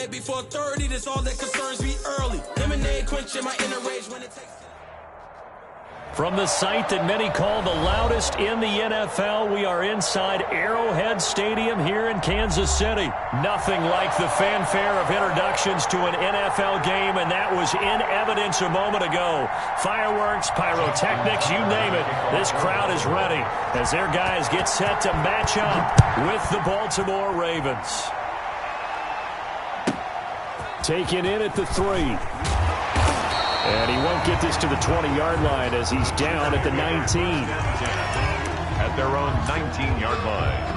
bed before 30, that's all that concerns me early. Lemonade quenching my inner rage when it takes... From the site that many call the loudest in the NFL, we are inside Arrowhead Stadium here in Kansas City. Nothing like the fanfare of introductions to an NFL game, and that was in evidence a moment ago. Fireworks, pyrotechnics, you name it. This crowd is ready as their guys get set to match up with the Baltimore Ravens. Taken in at the 3. And he won't get this to the 20-yard line as he's down at the 19. At their own 19-yard line.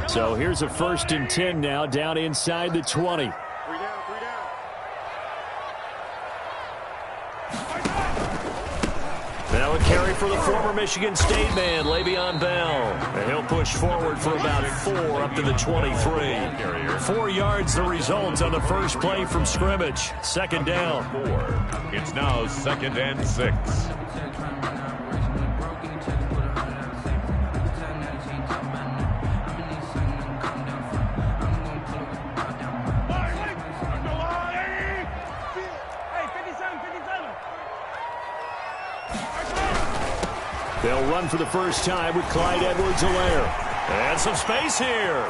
So here's a 1st and 10 now, down inside the 20. Now a carry for the former Michigan State man, Le'Veon Bell. And he'll push forward for about 4 up to the 23. 4 yards the result on the first play from scrimmage. 2nd down. 4. It's now 2nd and 6. They'll run for the first time with Clyde Edwards-Helaire. And some space here.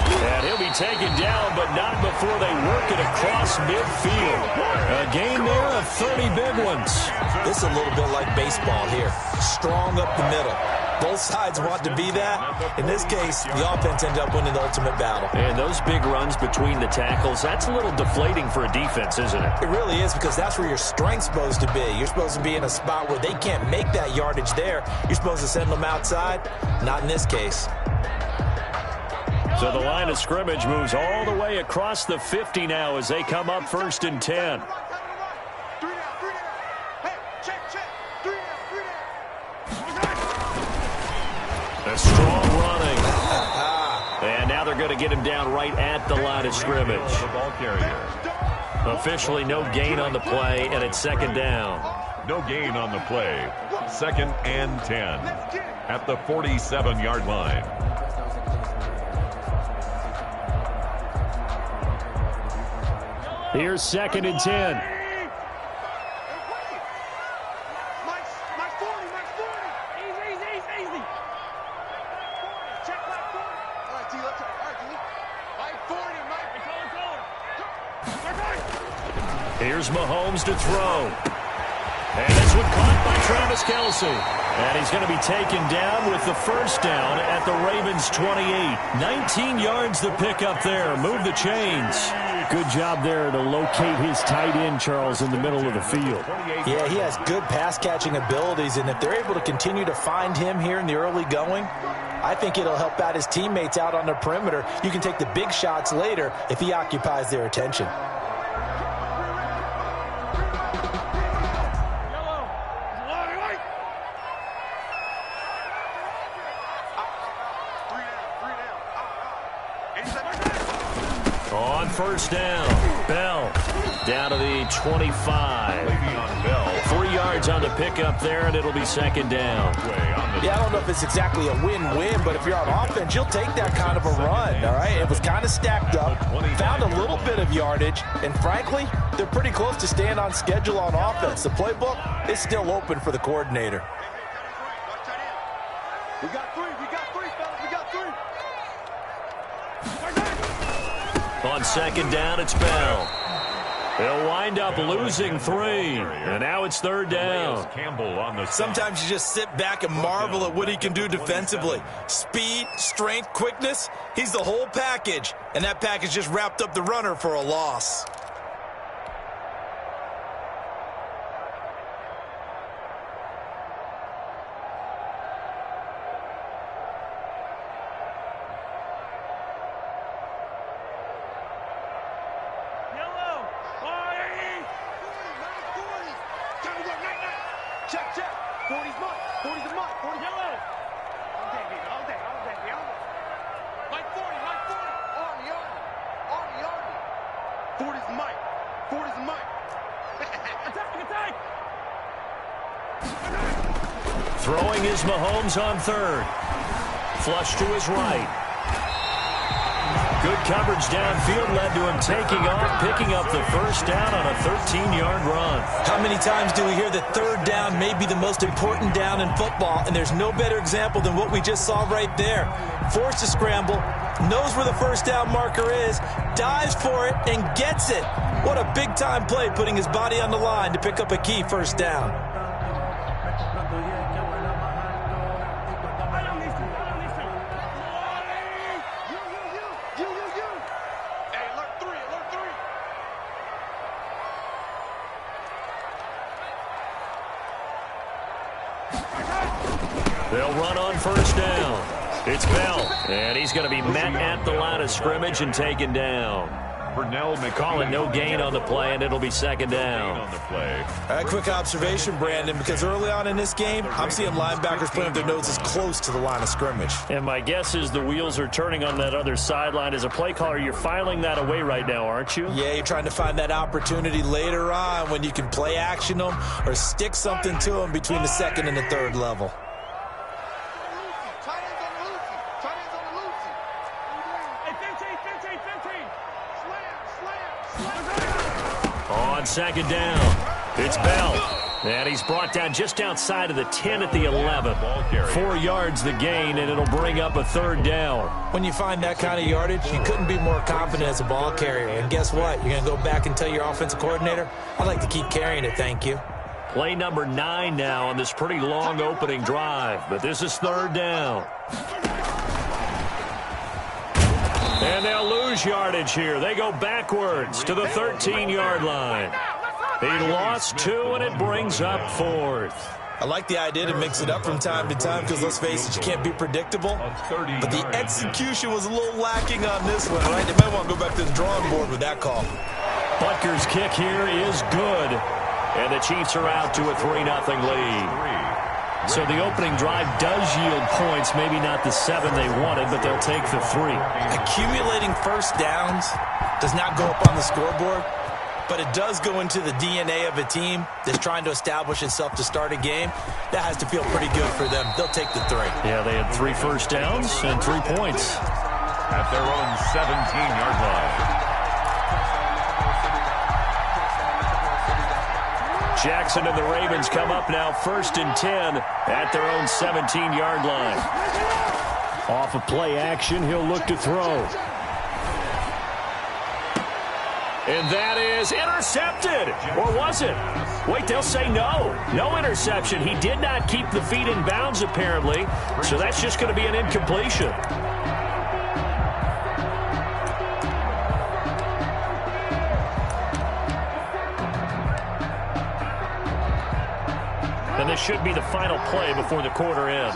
And he'll be taken down, but not before they work it across midfield. A gain there of 30 big ones. This is a little bit like baseball here. Strong up the middle. Both sides want to be that. In this case, the offense ended up winning the ultimate battle. And those big runs between the tackles, that's a little deflating for a defense, isn't it? It really is, because that's where your strength's supposed to be. You're supposed to be in a spot where they can't make that yardage there. You're supposed to send them outside. Not in this case. So the line of scrimmage moves all the way across the 50 now as they come up 1st and 10. A strong running. And now they're going to get him down right at the line of scrimmage. The ball carrier. Officially no gain on the play, and it's 2nd down. No gain on the play. 2nd and 10 at the 47-yard line. Here's 2nd and 10. Here's Mahomes to throw. And this one caught by Travis Kelce. And he's going to be taken down with the 1st down at the Ravens' 28. 19 yards the pickup there. Move the chains. Good job there to locate his tight end, Charles, in the middle of the field. Yeah, he has good pass-catching abilities, and if they're able to continue to find him here in the early going, I think it'll help out his teammates out on the perimeter. You can take the big shots later if he occupies their attention. On 1st down, Bell down to the 25. 3 yards on the pickup there, and it'll be 2nd down. Yeah, I don't know if it's exactly a win-win, but if you're on offense, you'll take that kind of a run, all right? It was kind of stacked up, found a little bit of yardage, and frankly, they're pretty close to staying on schedule on offense. The playbook is still open for the coordinator. We got 3, fellas, we got 3. On 2nd down, it's Bell. They'll wind up losing 3, and now it's 3rd down. Sometimes you just sit back and marvel at what he can do defensively. Speed, strength, quickness, he's the whole package, and that package just wrapped up the runner for a loss. Check. 40's mark. 40's the mark. 40 yellow. 40's Mike. 40's Mike. Attack! Throwing is Mahomes on third. Flush to his right. Good coverage downfield led to him taking off, picking up the first down on a 13-yard run. How many times do we hear that third down may be the most important down in football, and there's no better example than what we just saw right there. Forced to scramble, knows where the first down marker is, dives for it, and gets it. What a big-time play, putting his body on the line to pick up a key first down. They'll run on first down. It's Bell, and he's going to be met at the line of scrimmage and taken down. Call it no gain on the play, and it'll be second down. All right, quick observation, Brandon, because early on in this game, I'm seeing linebackers playing with their noses close to the line of scrimmage. And my guess is the wheels are turning on that other sideline. As a play caller, you're filing that away right now, aren't you? Yeah, you're trying to find that opportunity later on when you can play action them or stick something to them between the second and the third level. On second down, it's Bell. And he's brought down just outside of the 10 at the 11. 4 yards the gain, and it'll bring up a third down. When you find that kind of yardage, you couldn't be more confident as a ball carrier. And guess what? You're going to go back and tell your offensive coordinator, I'd like to keep carrying it, thank you. Play number 9 now on this pretty long opening drive. But this is third down. And they'll lose yardage here. They go backwards to the 13-yard line. He lost 2, and it brings up 4th. I like the idea to mix it up from time to time because, let's face it, you can't be predictable. But the execution was a little lacking on this one, right? They might want to go back to the drawing board with that call. Butker's kick here is good. And the Chiefs are out to a 3-0 lead. So the opening drive does yield points, maybe not the 7 they wanted, but they'll take the 3. Accumulating first downs does not go up on the scoreboard, but it does go into the DNA of a team that's trying to establish itself to start a game. That has to feel pretty good for them. They'll take the 3. Yeah, they had 3 first downs and 3 points. At their own 17-yard line. Jackson and the Ravens come up now 1st and 10 at their own 17-yard line. Off of play action, he'll look to throw. And that is intercepted. Or was it? Wait, they'll say no. No interception. He did not keep the feet in bounds, apparently. So that's just going to be an incompletion. And this should be the final play before the quarter ends.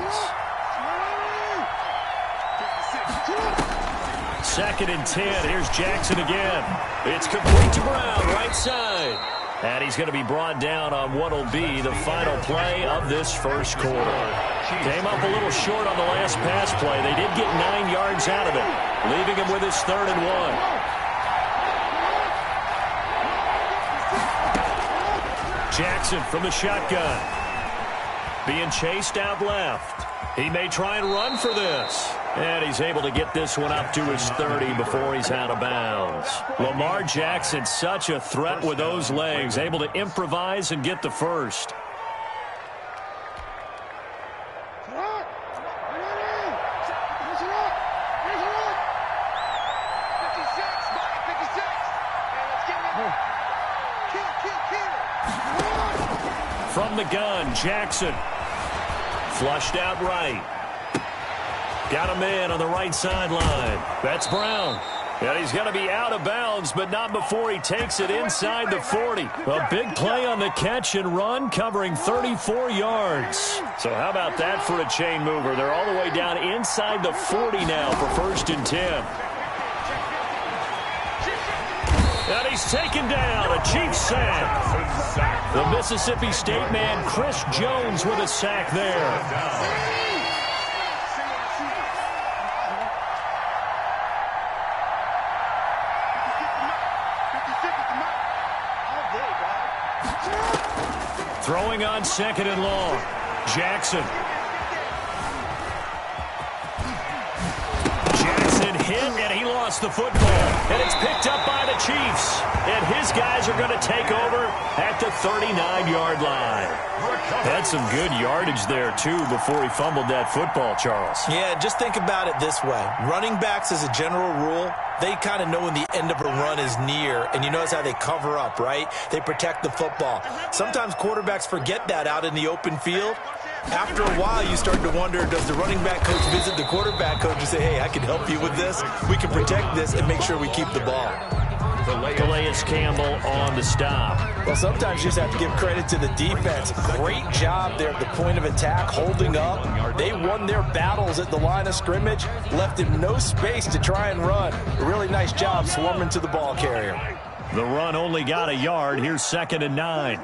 2nd and 10. Here's Jackson again. It's complete to Brown, right side. And he's going to be brought down on what will be the final play of this first quarter. Came up a little short on the last pass play. They did get 9 yards out of it, leaving him with his 3rd and 1. Jackson from the shotgun. Being chased out left. He may try and run for this. And he's able to get this one up to his 30 before he's out of bounds. Lamar Jackson, such a threat with those legs, able to improvise and get the first. From the gun, Jackson. Flushed out right. Got a man on the right sideline. That's Brown. And he's going to be out of bounds, but not before he takes it inside the 40. A big play on the catch and run, covering 34 yards. So how about that for a chain mover? They're all the way down inside the 40 now for 1st and 10. And he's taken down. A Chiefs sack. The Mississippi State man, Chris Jones, with a sack there. Throwing on 2nd and long. Jackson. Jackson hit, and he lost the football. And it's picked up by the Chiefs. And his guys are going to take over at the 39-yard line. Had some good yardage there, too, before he fumbled that football, Charles. Yeah, just think about it this way. Running backs, as a general rule, they kind of know when the end of a run is near, and you notice how they cover up, right? They protect the football. Sometimes quarterbacks forget that out in the open field. After a while, you start to wonder, does the running back coach visit the quarterback coach and say, hey, I can help you with this? We can protect this and make sure we keep the ball. Calais Campbell on the stop. Well, sometimes you just have to give credit to the defense. Great job there at the point of attack, holding up. They won their battles at the line of scrimmage, left him no space to try and run. A really nice job swarming to the ball carrier. The run only got a yard. Here's 2nd and 9.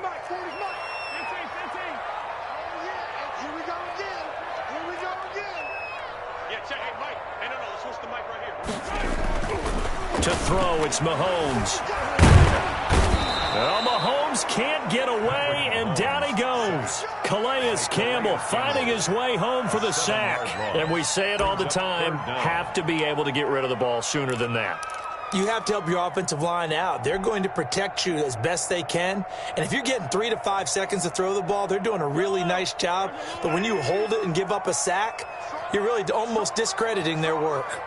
To throw, it's Mahomes. Well, Mahomes can't get away, and down he goes. Calais Campbell finding his way home for the sack. And we say it all the time, have to be able to get rid of the ball sooner than that. You have to help your offensive line out. They're going to protect you as best they can. And if you're getting 3 to 5 seconds to throw the ball, they're doing a really nice job. But when you hold it and give up a sack, you're really almost discrediting their work.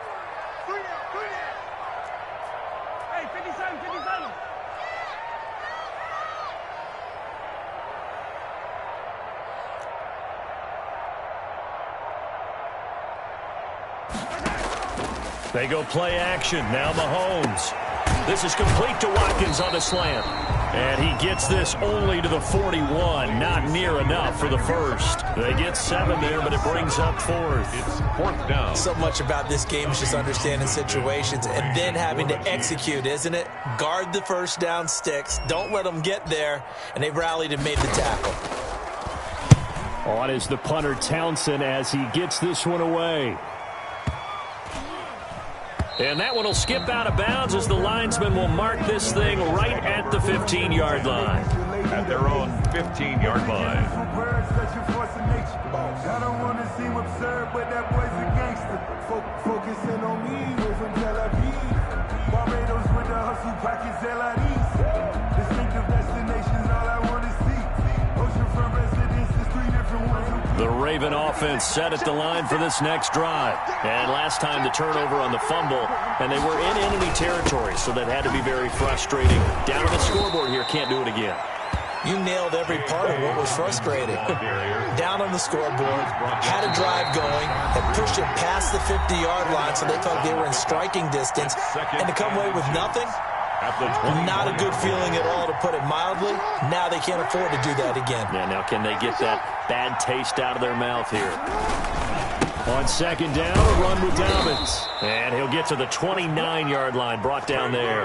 They go play action. Now Mahomes. This is complete to Watkins on the slant. And he gets this only to the 41. Not near enough for the first. They get 7 there, but it brings up 4th. It's 4th down. So much about this game is just understanding situations and then having to execute, isn't it? Guard the first down sticks. Don't let them get there. And they rallied and made the tackle. On is the punter Townsend as he gets this one away. And that one will skip out of bounds as the linesman will mark this thing right at the 15-yard line. At their own 15-yard line. I don't want to seem absurd, but that boy's a gangster. Focusing on me, we're from Tel Aviv. Barbados with the hustle pockets, LIDs. Distinctive destinations, all I want to see. Oceanfront residences, 3 different ones. The Raven offense set at the line for this next drive. And last time the turnover on the fumble, and they were in enemy territory, so that had to be very frustrating. Down on the scoreboard here, can't do it again. You nailed every part of what was frustrating. Down on the scoreboard, had a drive going, had pushed it past the 50-yard line so they felt they were in striking distance, and to come away with nothing, not a good feeling at all, to put it mildly. Now they can't afford to do that again. Yeah, now can they get that bad taste out of their mouth here? On 2nd down, a run with Dobbins. And he'll get to the 29-yard line, brought down there.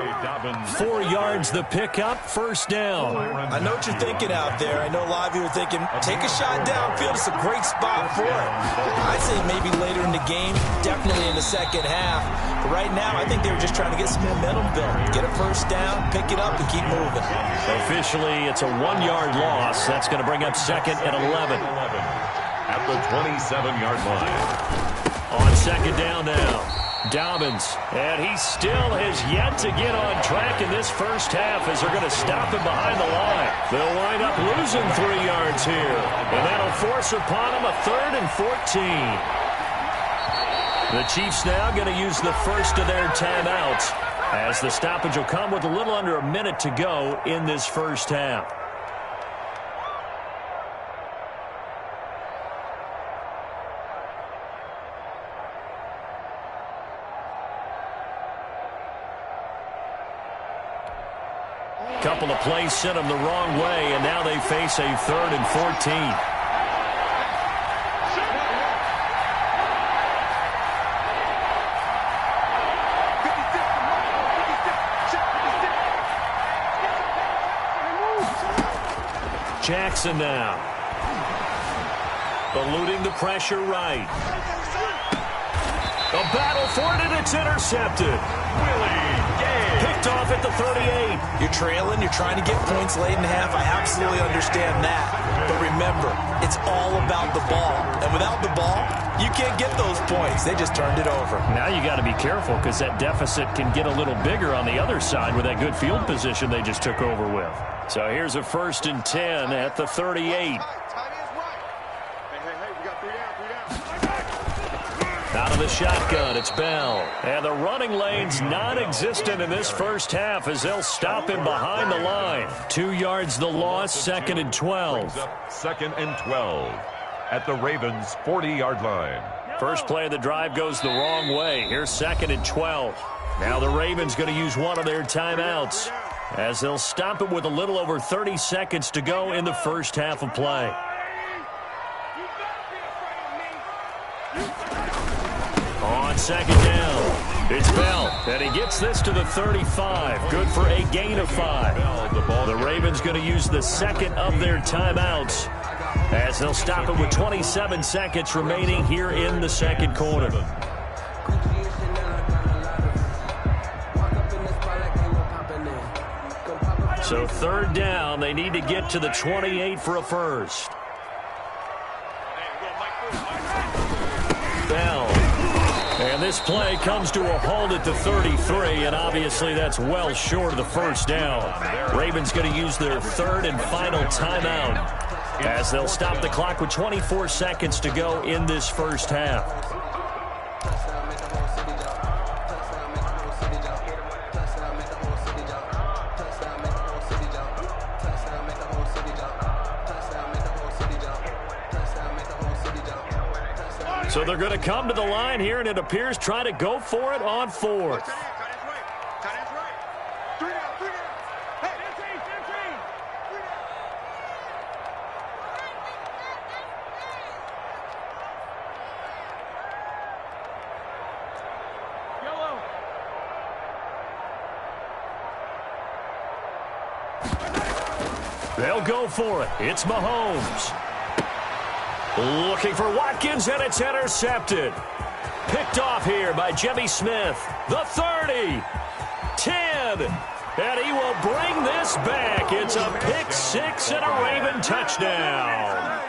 4 yards the pickup, 1st down. I know what you're thinking out there. I know a lot of you are thinking, take a shot downfield. It's a great spot for it. I'd say maybe later in the game, definitely in the second half. But right now, I think they were just trying to get some momentum built. Get a 1st down, pick it up, and keep moving. Officially, it's a 1-yard loss. That's going to bring up 2nd and 11. At the 27-yard line. On 2nd down now, Dobbins. And he still has yet to get on track in this first half as they're going to stop him behind the line. They'll wind up losing 3 yards here. And that'll force upon him a 3rd and 14. The Chiefs now going to use the first of their timeouts as the stoppage will come with a little under a minute to go in this first half. Couple of plays sent them the wrong way, and now they face a 3rd and 14. Jackson now. Eluding the pressure right. A battle for it, and it's intercepted. Willie Gay. Picked picked off at the 38. You're trailing, you're trying to get points late in half. I absolutely understand that. But remember, it's all about the ball. And without the ball, you can't get those points. They just turned it over. Now you got to be careful because that deficit can get a little bigger on the other side with that good field position they just took over with. So here's a 1st and 10 at the 38. Out of the shotgun, it's Bell. And the running lane's non-existent in this first half as they'll stop him behind the line. 2 yards the loss, 2nd and 12. 2nd and 12 at the Ravens' 40-yard line. First play of the drive goes the wrong way. Here's 2nd and 12. Now the Ravens going to use one of their timeouts as they'll stop it with a little over 30 seconds to go in the first half of play. On 2nd down, it's Bell, and he gets this to the 35. Good for a gain of 5. The Ravens going to use the 2nd of their timeouts as they'll stop it with 27 seconds remaining here in the 2nd quarter. So 3rd down, they need to get to the 28 for a first. Bell. And this play comes to a halt at the 33, and obviously that's well short of the first down. Ravens going to use their 3rd and final timeout as they'll stop the clock with 24 seconds to go in this first half. So they're going to come to the line here, and it appears try to go for it on 4th. They'll go for it. It's Mahomes. Looking for Watkins, and it's intercepted. Picked off here by Jimmy Smith. The 30. 10. And he will bring this back. It's a pick 6 and a Raven touchdown.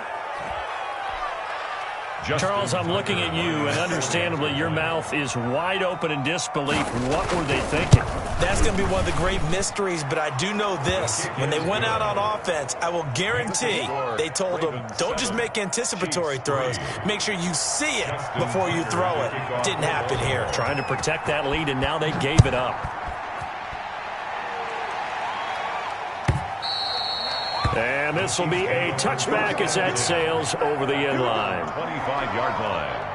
Charles, I'm looking at you, and understandably your mouth is wide open in disbelief. What were they thinking? That's going to be one of the great mysteries, but I do know this. When they went out on offense, I will guarantee they told them, don't just make anticipatory throws. Make sure you see it before you throw it. Didn't happen here. Trying to protect that lead, and now they gave it up. And this will be a touchback as that sails over the end line. 25-yard line.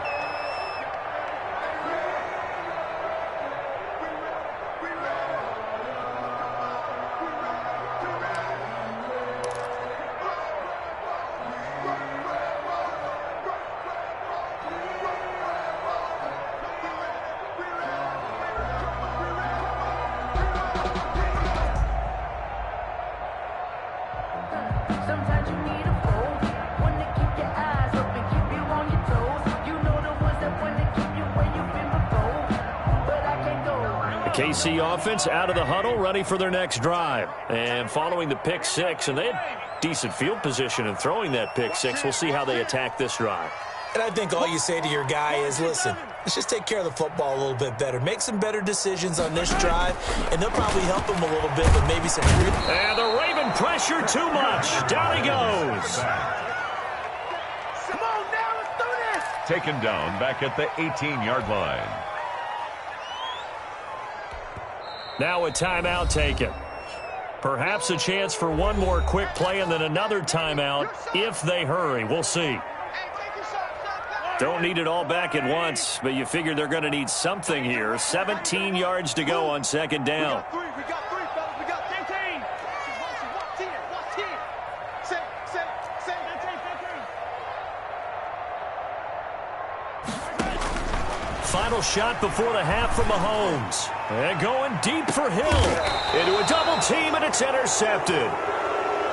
KC offense out of the huddle, ready for their next drive. And following the pick 6, and they had decent field position in throwing that pick 6. We'll see how they attack this drive. And I think all you say to your guy is, listen, let's just take care of the football a little bit better. Make some better decisions on this drive, and they'll probably help him a little bit with maybe some... And the Raven pressure too much. Down he goes. Come on now, let's do this. Taken down back at the 18-yard line. Now a timeout taken. Perhaps a chance for one more quick play and then another timeout if they hurry. We'll see. Don't need it all back at once, but you figure they're going to need something here. 17 yards to go on 2nd down. We got three, fellas. We got 10. Watch 10. Say. 10. Final shot before the half from Mahomes. And going deep for Hill. Into a double team, and it's intercepted.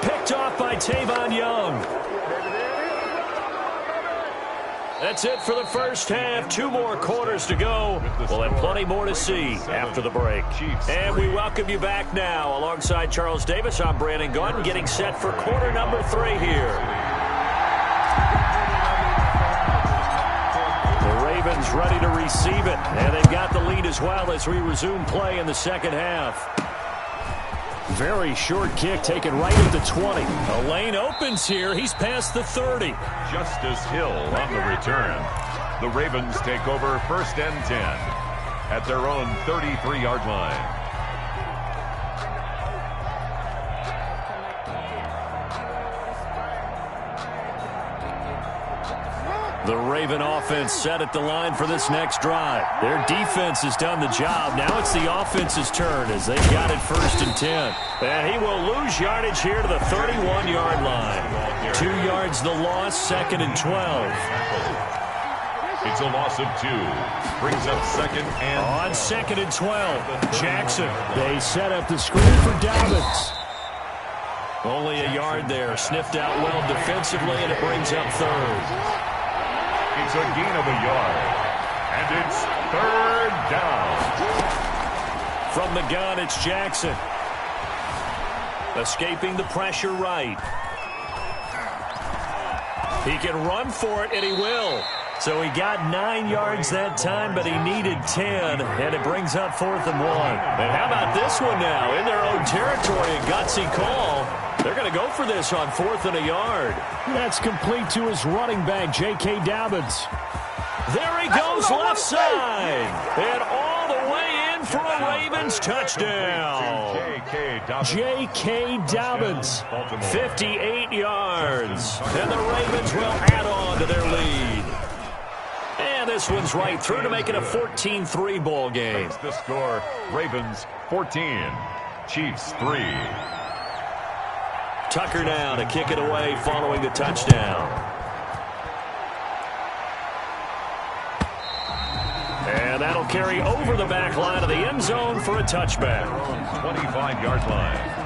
Picked off by Tavon Young. That's it for the first half. 2 more quarters to go. We'll have plenty more to see after the break. And we welcome you back now. Alongside Charles Davis, I'm Brandon Gunn, getting set for quarter number 3 here. The Ravens ready to receive it. And they've got the lead as well as we resume play in the second half. Very short kick taken right at the 20. A lane opens here. He's past the 30. Justice Hill on the return. The Ravens take over 1st and 10 at their own 33-yard line. The Raven offense set at the line for this next drive. Their defense has done the job. Now it's the offense's turn as they've got it 1st and 10. And he will lose yardage here to the 31-yard line. 2 yards the loss, 2nd and 12. It's a loss of 2. Brings up 2nd and... On 2nd and 12, Jackson. They set up the screen for Dobbins. Only a yard there. Sniffed out well defensively, and it brings up 3rd. It's a gain of a yard, and it's 3rd down. From the gun, it's Jackson. Escaping the pressure right. He can run for it, and he will. So he got 9 yards that time, but he needed 10, and it brings up 4th and 1. And how about this one now? In their own territory, a gutsy call. They're going to go for this on 4th and a yard. That's complete to his running back, J.K. Dobbins. There he goes left side. And all the way in for a Ravens touchdown. J.K. Dobbins, 58 yards. And the Ravens will add on to their lead. And this one's right through to make it a 14-3 ball game. That's the score. Ravens 14, Chiefs 3. Tucker now to kick it away following the touchdown. And that'll carry over the back line of the end zone for a touchback. 25-yard line.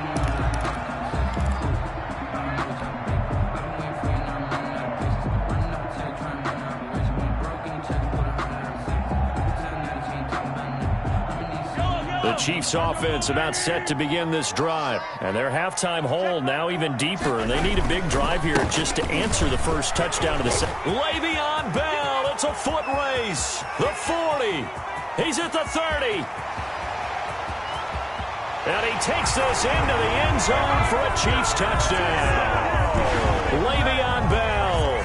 The Chiefs offense about set to begin this drive. And their halftime hole now even deeper. And they need a big drive here just to answer the first touchdown of the set. Le'Veon Bell, it's a foot race. The 40. He's at the 30. And he takes this into the end zone for a Chiefs touchdown. Le'Veon Bell,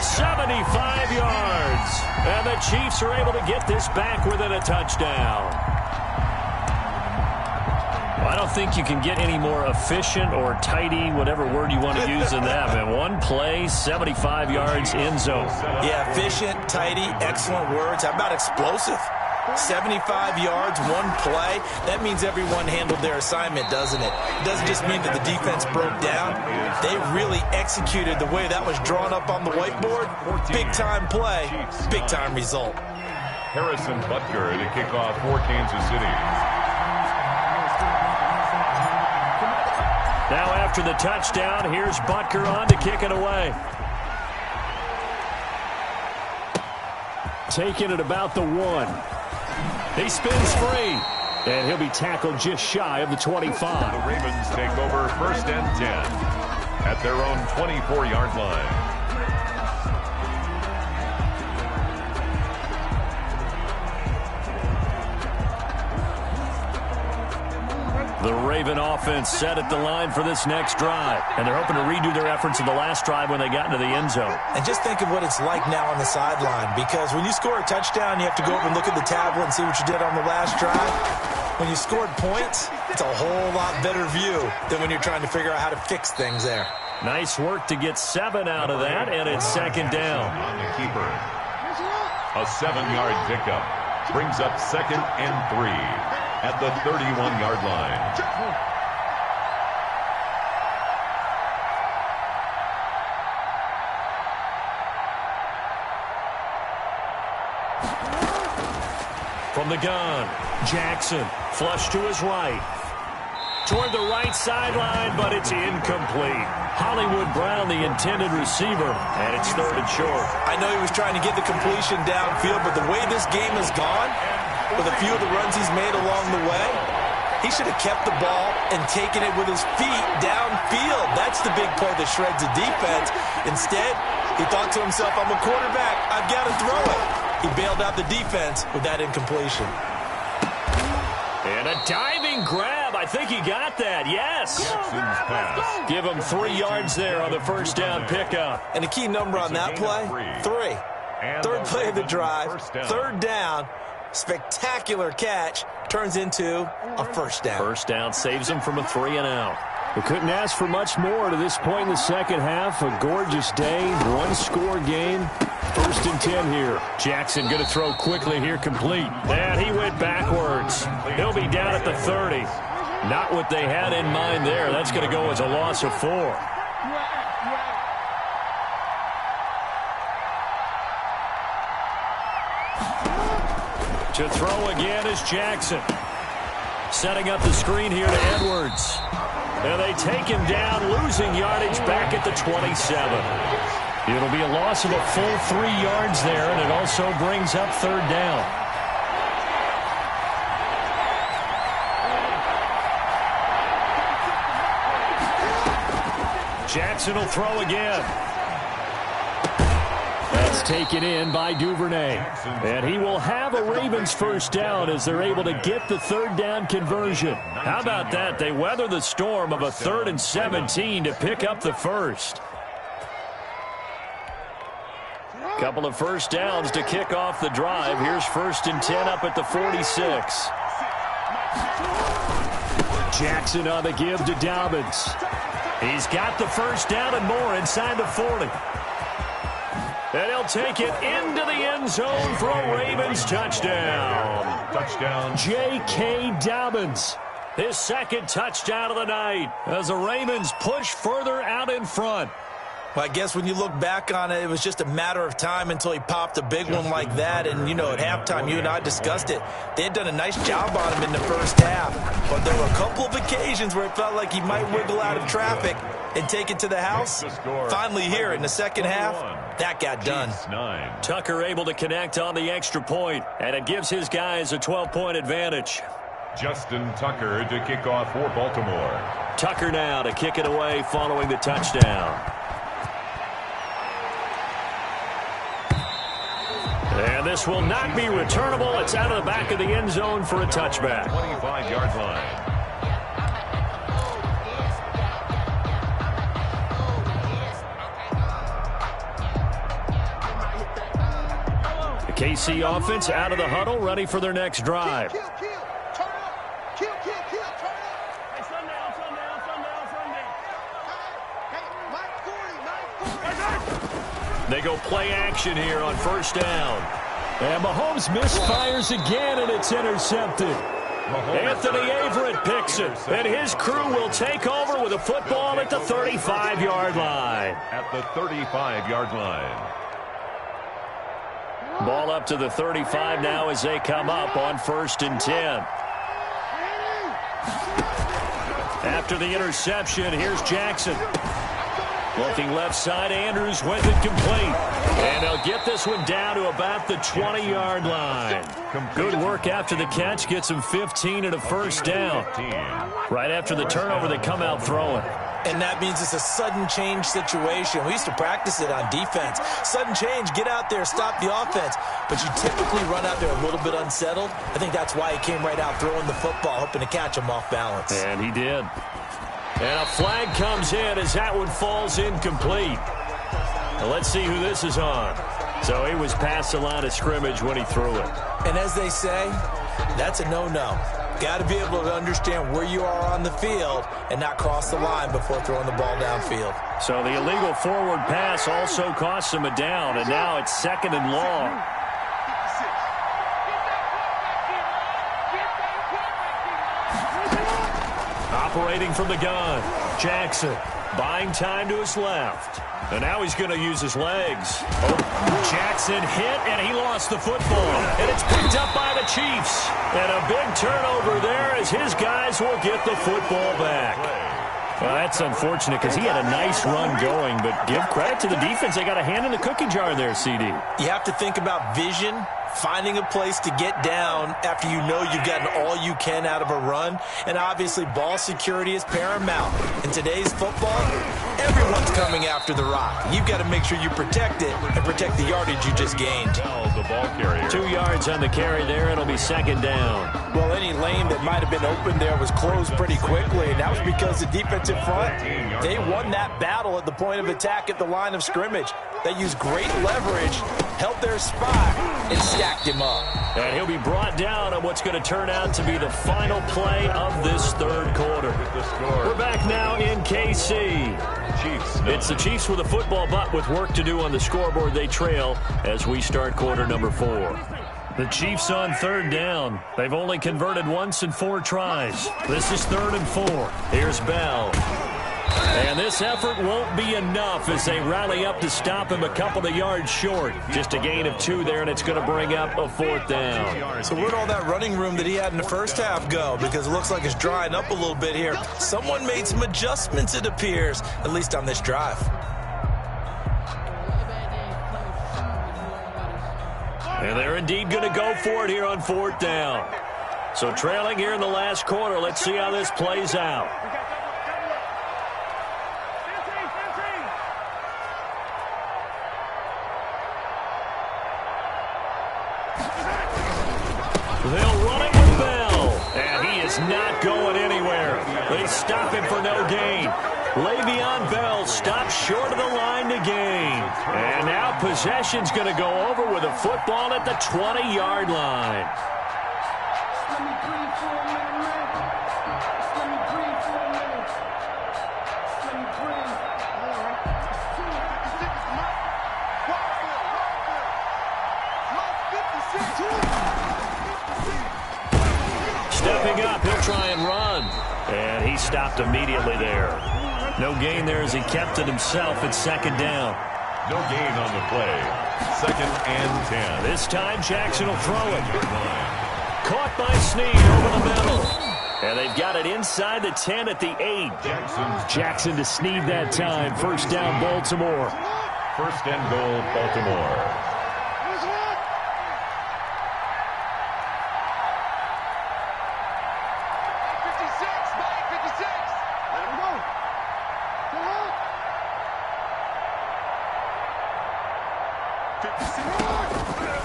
75 yards. And the Chiefs are able to get this back within a touchdown. I don't think you can get any more efficient or tidy, whatever word you want to use in that. Man, one play, 75 yards, end zone. Yeah, efficient, tidy, excellent words. How about explosive? 75 yards, one play. That means everyone handled their assignment, doesn't it? It doesn't just mean that the defense broke down. They really executed the way that was drawn up on the whiteboard. Big-time play, big-time result. Harrison Butker to kick off for Kansas City. Now after the touchdown, here's Butker on to kick it away. Taking it about the 1. He spins free. And he'll be tackled just shy of the 25. The Ravens take over 1st and 10 at their own 24-yard line. The Raven offense set at the line for this next drive. And they're hoping to redo their efforts in the last drive when they got into the end zone. And just think of what it's like now on the sideline, because when you score a touchdown, you have to go over and look at the tablet and see what you did on the last drive. When you scored points, it's a whole lot better view than when you're trying to figure out how to fix things there. Nice work to get 7 out of that, and it's 2nd down. On the keeper. A 7-yard pickup brings up 2nd and 3 at the 31-yard line. From the gun, Jackson, flush to his right. toward the right sideline, but it's incomplete. Hollywood Brown, the intended receiver, and it's 3rd and short. I know he was trying to get the completion downfield, but the way this game has gone, with a few of the runs he's made along the way, he should have kept the ball and taken it with his feet downfield. That's the big play that shreds the defense. Instead, he thought to himself, I'm a quarterback, I've got to throw it. He bailed out the defense with that incompletion. And a diving grab. I think he got that. Yes. Jackson's pass. Give him 3 yards there on the first down pickup. And the key number on that play, 3. Third play of the drive, 3rd down. Spectacular catch turns into a first down. First down saves him from a 3-and-out. We couldn't ask for much more to this point in the second half. A gorgeous day, 1-score game. 1st and 10 here. Jackson going to throw quickly here, complete. And he went backwards. He'll be down at the 30. Not what they had in mind there. That's going to go as a loss of 4. To throw again is Jackson. Setting up the screen here to Edwards. And they take him down, losing yardage back at the 27. It'll be a loss of a full 3 yards there, and it also brings up 3rd down. Jackson will throw again. That's taken in by Duvernay. And he will have a Ravens first down as they're able to get the 3rd down conversion. How about that? They weather the storm of a 3rd and 17 to pick up the first. Couple of first downs to kick off the drive. Here's 1st and 10 up at the 46. Jackson on the give to Dobbins. He's got the first down and more inside the 40. And he'll take it into the end zone for a Ravens touchdown. Touchdown. J.K. Dobbins. His 2nd touchdown of the night as the Ravens push further out in front. Well, I guess when you look back on it, it was just a matter of time until he popped a big one like that. And, you know, at halftime, you and I discussed it. They had done a nice job on him in the first half. But there were a couple of occasions where it felt like he might wiggle out of traffic and take it to the house. Finally here in the second half, that got done. Tucker able to connect on the extra point, and it gives his guys a 12-point advantage. Justin Tucker to kick off for Baltimore. Tucker now to kick it away following the touchdown. And this will not be returnable. It's out of the back of the end zone for a touchback. 25-yard line. The KC offense out of the huddle, ready for their next drive. Kill, turn up. Kill, turn up. Hey, sundown. Hey, Mike 40. They go play action here on first down. And Mahomes misfires again, and it's intercepted. Anthony Averett picks it, and his crew will take over with a football at the 35-yard line. At the 35-yard line. Ball up to the 35 now as they come up on 1st and 10. After the interception, here's Jackson. Looking left side, Andrews with it complete. And they'll get this one down to about the 20-yard line. Good work after the catch. Gets them 15 and a first down. Right after the turnover, they come out throwing. And that means it's a sudden change situation. We used to practice it on defense. Sudden change, get out there, stop the offense. But you typically run out there a little bit unsettled. I think that's why he came right out throwing the football, hoping to catch him off balance. And he did. And a flag comes in as that one falls incomplete. Now let's see who this is on. So he was past the line of scrimmage when he threw it. And as they say, that's a no-no. Got to be able to understand where you are on the field and not cross the line before throwing the ball downfield. So the illegal forward pass also costs him a down, and now it's 2nd and long. Operating from the gun, Jackson. Buying time to his left. And now he's going to use his legs. Jackson hit, and he lost the football. And it's picked up by the Chiefs. And a big turnover there as his guys will get the football back. Well, that's unfortunate because he had a nice run going, but give credit to the defense. They got a hand in the cookie jar there, CD. You have to think about vision, finding a place to get down after you know you've gotten all you can out of a run. And obviously, ball security is paramount. In today's football, everyone's coming after the rock. You've got to make sure you protect it and protect the yardage you just gained. The ball carrier. 2 yards on the carry there. It'll be second down. Well, any lane that might have been open there was closed pretty quickly, and that was because the defensive front, they won that battle at the point of attack at the line of scrimmage. They used great leverage, held their spot, and stacked him up. And he'll be brought down on what's going to turn out to be the final play of this third quarter. We're back now in KC. It's the Chiefs with a football, but with work to do on the scoreboard. They trail as we start quarter number 4. The Chiefs on third down. They've only converted once in 4 tries. This is 3rd and 4. Here's Bell. And this effort won't be enough as they rally up to stop him a couple of yards short. Just a gain of 2 there, and it's going to bring up a 4th down. So where'd all that running room that he had in the first half go? Because it looks like it's drying up a little bit here. Someone made some adjustments, it appears, at least on this drive. And they're indeed going to go for it here on 4th down. So trailing here in the last quarter. Let's see how this plays out. They'll run it with Bell. And he is not going anywhere. They stop him for no gain. Le'Veon Bell stops short of the line to gain. And now possession's going to go over with a football at the 20-yard line. Stepping up, he'll try and run. And he stopped immediately there. No gain there as he kept it himself at 2nd down. No gain on the play. 2nd and 10. This time Jackson will throw it. Caught by Snead over the middle. And they've got it inside the 10 at the 8. Jackson to Snead that time. 1st down Baltimore. 1st and goal Baltimore.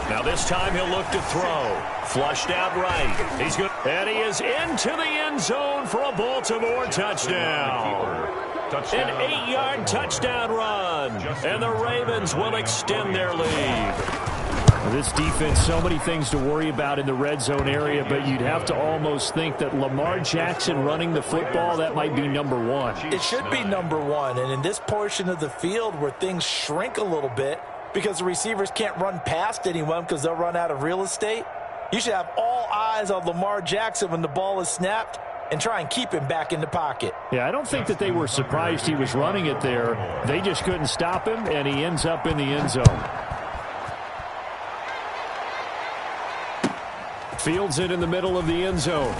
Now this time he'll look to throw. Flushed out right. He's good. And he is into the end zone for a Baltimore touchdown. An 8-yard touchdown run. And the Ravens will extend their lead. This defense, so many things to worry about in the red zone area, but you'd have to almost think that Lamar Jackson running the football, that might be number 1. It should be number 1. And in this portion of the field where things shrink a little bit, because the receivers can't run past anyone because they'll run out of real estate, you should have all eyes on Lamar Jackson when the ball is snapped and try and keep him back in the pocket. Yeah, I don't think that they were surprised he was running it there. They just couldn't stop him, and he ends up in the end zone. Fields it in the middle of the end zone.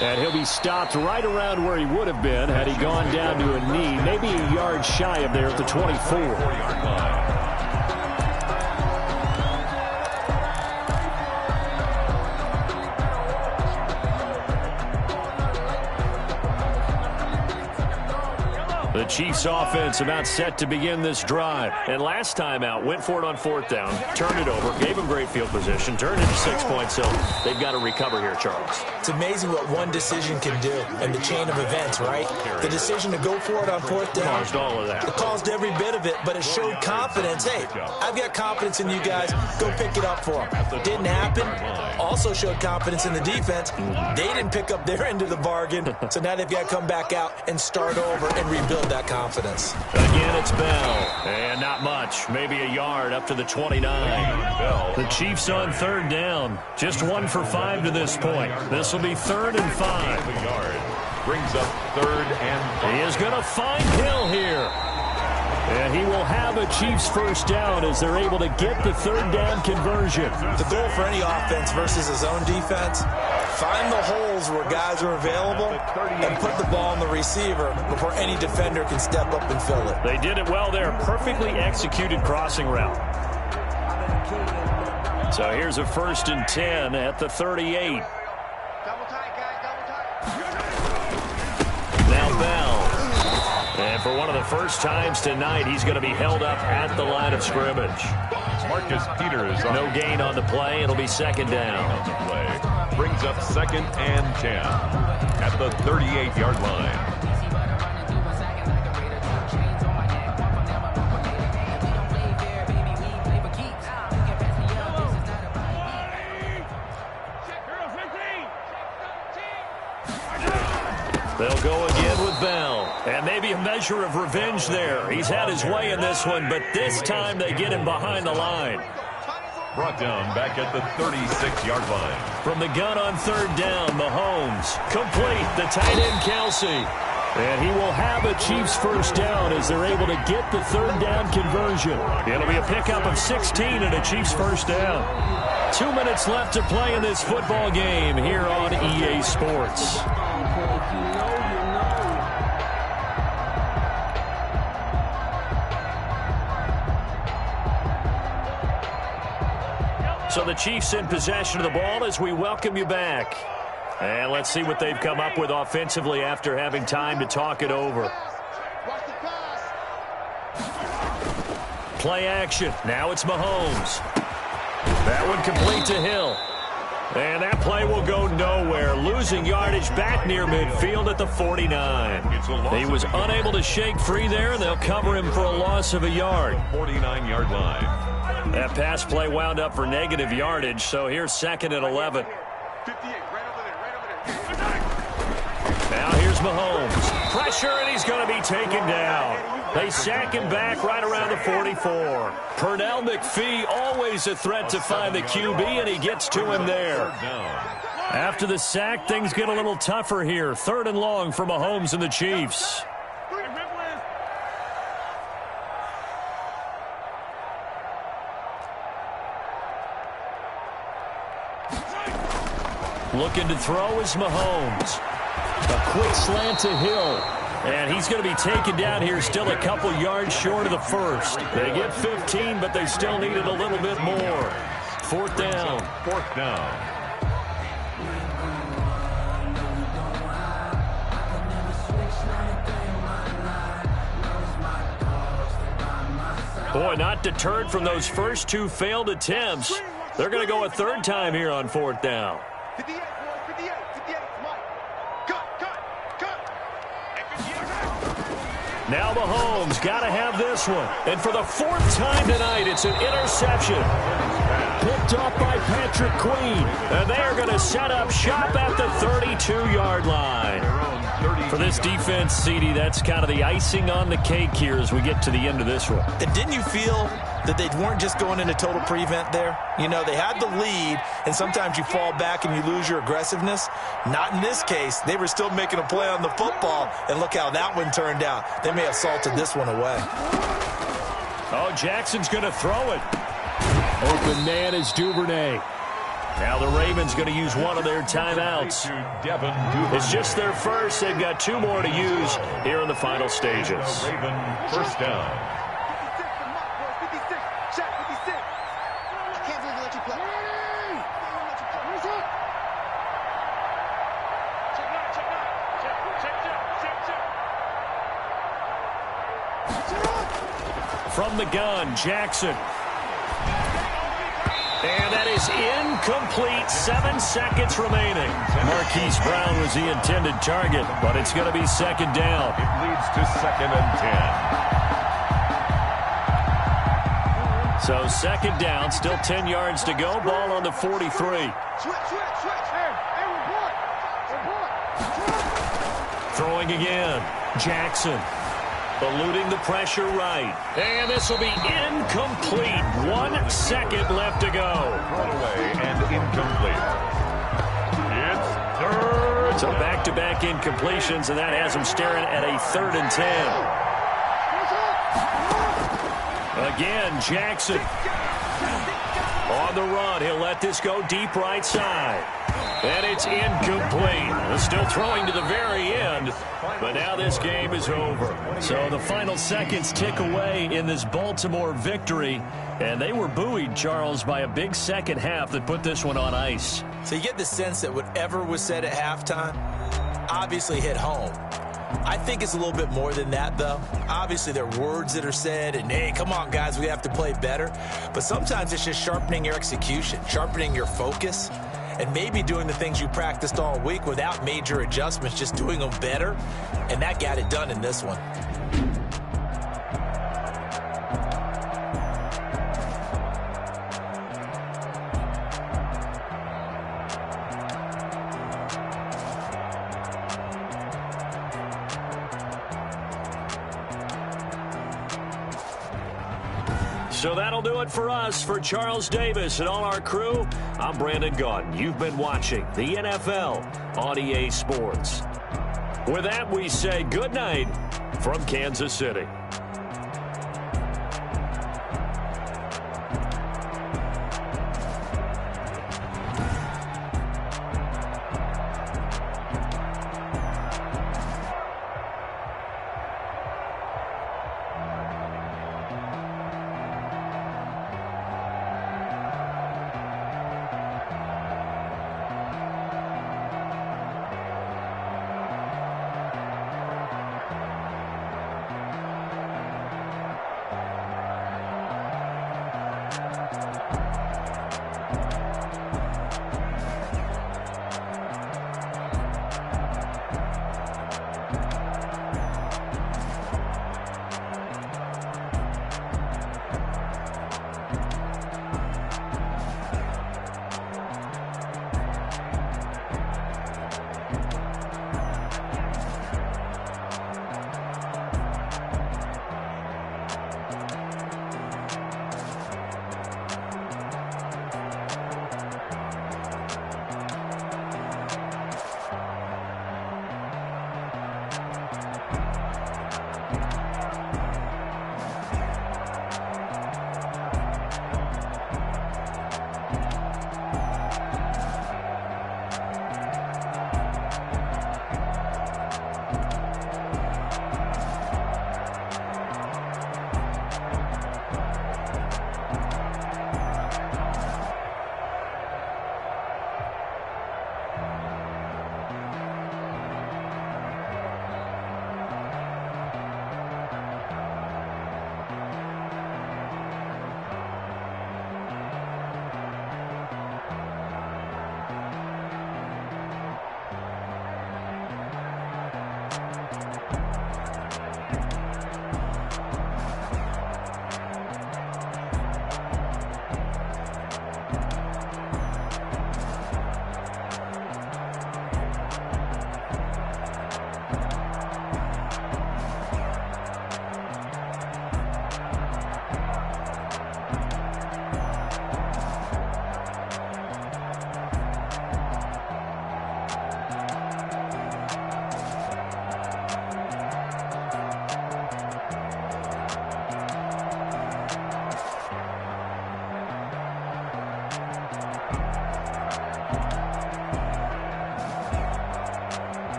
And he'll be stopped right around where he would have been had he gone down to a knee, maybe a yard shy of there at the 24. The Chiefs offense about set to begin this drive. And last time out, went for it on 4th down, turned it over, gave them great field position, turned into 6 points, so they've got to recover here, Charles. It's amazing what one decision can do in the chain of events, right? The decision to go for it on 4th down. Caused all of that. It caused every bit of it, but it showed confidence. Hey, I've got confidence in you guys. Go pick it up for them. Didn't happen. Also showed confidence in the defense. They didn't pick up their end of the bargain, so now they've got to come back out and start over and rebuild that confidence. Again, it's Bell. And not much. Maybe a yard up to the 29. The Chiefs on 3rd down. Just 1 for 5 to this point. This will be 3rd and 5. Brings up 3rd and 5. He is going to find Hill here. And he will have a Chiefs first down as they're able to get the 3rd down conversion. The goal for any offense versus his own defense, find the holes where guys are available and put the ball on the receiver before any defender can step up and fill it. They did it well there. Perfectly executed crossing route. So here's a 1st and 10 at the 38. Double tight, guys, double tight. Now Bell. And for one of the first times tonight, he's going to be held up at the line of scrimmage. Marcus Peters. No gain on the play. It'll be 2nd down. On the play. Brings up 2nd and 10 at the 38-yard line. They'll go again with Bell. And maybe a measure of revenge there. He's had his way in this one, but this time they get him behind the line. Brought down back at the 36-yard line. From the gun on 3rd down, Mahomes. Complete, the tight end Kelsey. And he will have a Chiefs first down as they're able to get the 3rd down conversion. It'll be a pickup of 16 and a Chiefs first down. 2 minutes left to play in this football game here on EA Sports. So the Chiefs in possession of the ball as we welcome you back. And let's see what they've come up with offensively after having time to talk it over. Play action. Now it's Mahomes. That one complete to Hill. And that play will go nowhere. Losing yardage back near midfield at the 49. He was unable to shake free there, and they'll cover him for a loss of a yard. 49-yard line. That pass play wound up for negative yardage, so here's 2nd and 11. 58, right over there. Now here's Mahomes. Pressure, and he's going to be taken down. They sack him back right around the 44. Pernell McPhee, always a threat to find the QB, and he gets to him there. After the sack, things get a little tougher here. 3rd and long for Mahomes and the Chiefs. Looking to throw is Mahomes. A quick slant to Hill. And he's going to be taken down here still a couple yards short of the 1st. They get 15, but they still needed a little bit more. 4th down. 4th down. Boy, not deterred from those first 2 failed attempts. They're going to go a 3rd time here on 4th down. 58, boys, 58, 58, Mike. Cut. Now Mahomes got to have this one. And for the 4th time tonight, it's an interception. Picked off by Patrick Queen. And they are going to set up shop at the 32-yard line. For this defense, CD, that's kind of the icing on the cake here as we get to the end of this one. And didn't you feel that they weren't just going into total prevent there? You know, they had the lead, and sometimes you fall back and you lose your aggressiveness. Not in this case. They were still making a play on the football, and look how that one turned out. They may have salted this one away. Oh, Jackson's going to throw it. Open man is Duvernay. Now the Ravens going to use one of their timeouts. It's just their first. They've got 2 more to use here in the final stages. Raven first down. 56, Shaq, 56. I can't believe they let you play. From the gun, Jackson. And that is incomplete. 7 seconds remaining. Marquise Brown was the intended target, but it's going to be 2nd down. It leads to 2nd and 10. So 2nd down, still 10 yards to go. Ball on the 43. Switch. Hey, report. Throwing again. Jackson. Eluding the pressure right. And this will be incomplete. 1 second left to go. Thrown away and incomplete. It's 3rd So back-to-back incompletions, and that has him staring at a 3rd and 10. Again, Jackson on the run. He'll let this go deep right side. And it's incomplete. Still throwing to the very end, but now this game is over. So the final seconds tick away in this Baltimore victory, and they were buoyed, Charles, by a big second half that put this one on ice. So you get the sense that whatever was said at halftime obviously hit home. I think it's a little bit more than that, though. Obviously, there are words that are said, and, hey, come on, guys, we have to play better. But sometimes it's just sharpening your execution, sharpening your focus, and maybe doing the things you practiced all week without major adjustments, just doing them better. And that got it done in this one. So that'll do it for us. For Charles Davis and all our crew, I'm Brandon Gaudin. You've been watching the NFL on EA Sports. With that, we say good night from Kansas City.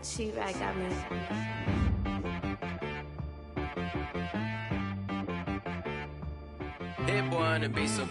She-Rag got me. It wanna be so